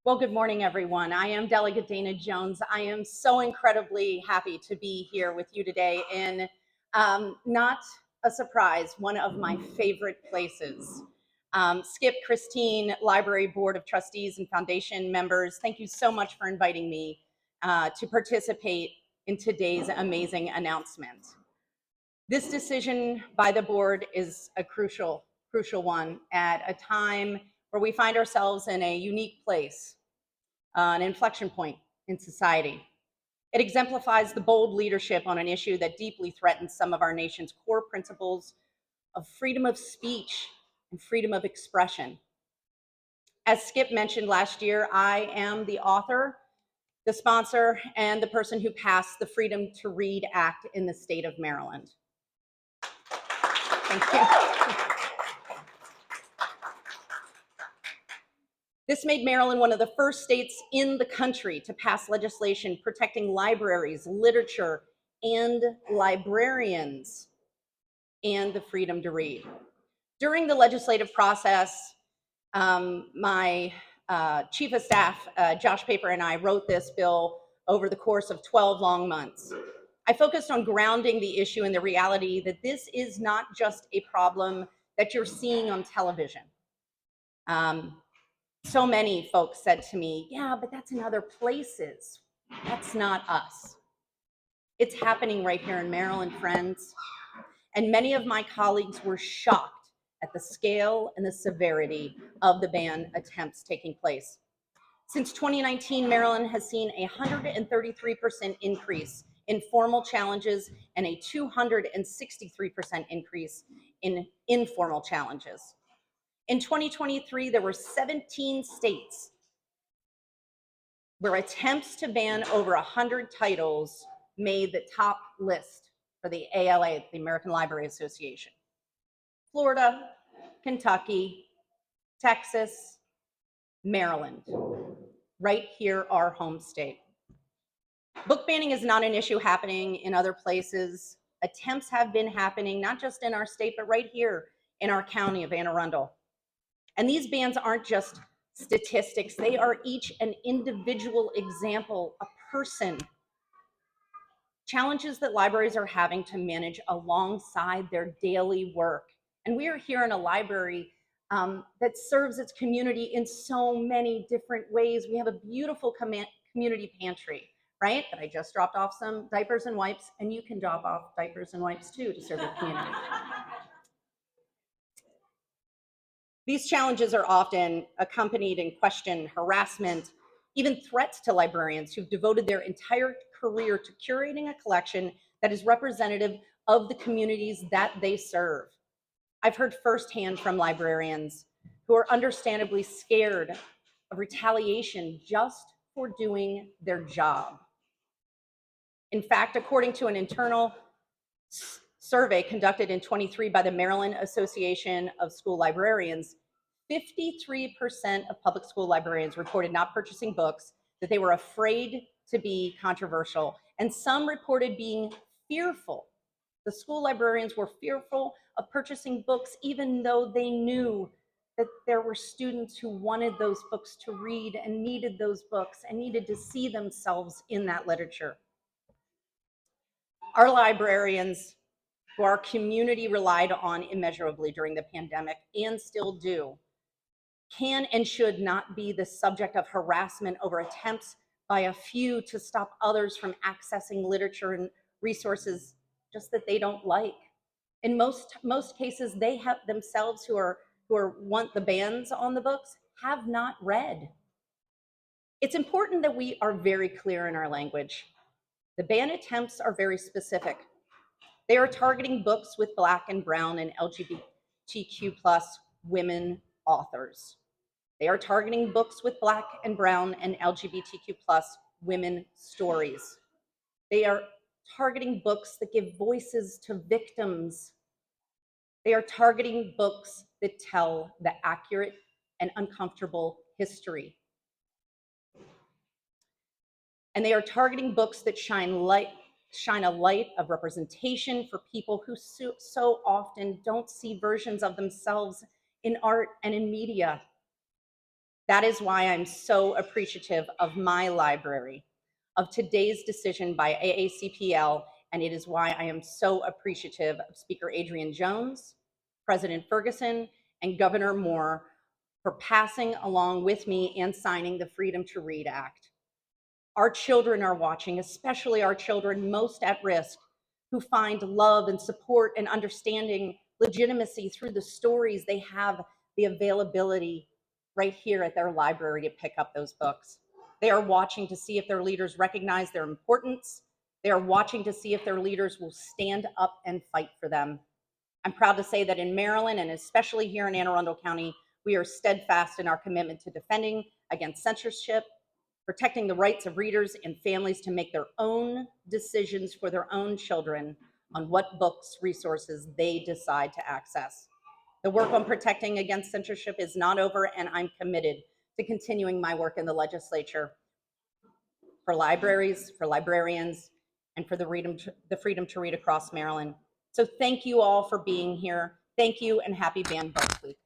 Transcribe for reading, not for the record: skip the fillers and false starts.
Well, good morning, everyone. I am Delegate Dana Jones. I am so incredibly happy to be here with you today in not a surprise, one of my favorite places. Skip, Christine, Library Board of Trustees, and Foundation members, thank you so much for inviting me to participate in today's amazing announcement. This decision by the board is a crucial one at a time where we find ourselves in a unique place, an inflection point in society. It exemplifies the bold leadership on an issue that deeply threatens some of our nation's core principles of freedom of speech and freedom of expression. As Skip mentioned last year, I am the author, the sponsor, and the person who passed the Freedom to Read Act in the state of Maryland. Thank you. This made Maryland one of the first states in the country to pass legislation protecting libraries, literature, and librarians, and the freedom to read. During the legislative process, my chief of staff, Josh Paper, and I wrote this bill over the course of 12 long months. I focused on grounding the issue in the reality that this is not just a problem that you're seeing on television. So many folks said to me, yeah, but that's in other places. That's not us. It's happening right here in Maryland, friends. And many of my colleagues were shocked at the scale and the severity of the ban attempts taking place. Since 2019, Maryland has seen a 133% increase in formal challenges and a 263% increase in informal challenges. In 2023, there were 17 states where attempts to ban over 100 titles made the top list for the ALA, the American Library Association. Florida, Kentucky, Texas, Maryland, right here, our home state. Book banning is not an issue happening in other places. Attempts have been happening, not just in our state, but right here in our county of Anne Arundel. And these bans aren't just statistics, they are each an individual example, a person. Challenges that libraries are having to manage alongside their daily work. And we are here in a library that serves its community in so many different ways. We have a beautiful community pantry, right? That I just dropped off some diapers and wipes, and you can drop off diapers and wipes too to serve your community. These challenges are often accompanied in question, harassment, even threats to librarians who've devoted their entire career to curating a collection that is representative of the communities that they serve. I've heard firsthand from librarians who are understandably scared of retaliation just for doing their job. In fact, according to an internal survey conducted in 23 by the Maryland Association of School Librarians, 53% of public school librarians reported not purchasing books, that they were afraid to be controversial, and some reported being fearful. The school librarians were fearful of purchasing books even though they knew that there were students who wanted those books to read and needed those books and needed to see themselves in that literature. Our librarians, who our community relied on immeasurably during the pandemic and still do, can and should not be the subject of harassment over attempts by a few to stop others from accessing literature and resources just that they don't like. In most cases, they have themselves who want the bans on the books have not read. It's important that we are very clear in our language. The ban attempts are very specific. They are targeting books with Black and Brown and LGBTQ+ women authors. They are targeting books with Black and Brown and LGBTQ+ women stories. They are targeting books that give voices to victims. They are targeting books that tell the accurate and uncomfortable history. And they are targeting books that shine a light of representation for people who so often don't see versions of themselves in art and in media. That is why I'm so appreciative of my library, of today's decision by AACPL, and it is why I am so appreciative of Speaker Adrian Jones, President Ferguson, and Governor Moore for passing along with me and signing the Freedom to Read Act. Our children are watching, especially our children most at risk, who find love and support and understanding legitimacy through the stories. They have the availability right here at their library to pick up those books. They are watching to see if their leaders recognize their importance. They are watching to see if their leaders will stand up and fight for them. I'm proud to say that in Maryland, and especially here in Anne Arundel County, we are steadfast in our commitment to defending against censorship, protecting the rights of readers and families to make their own decisions for their own children on what books, resources they decide to access. The work on protecting against censorship is not over, and I'm committed to continuing my work in the legislature for libraries, for librarians, and for the freedom to read across Maryland. So thank you all for being here. Thank you, and happy Banned Books Week.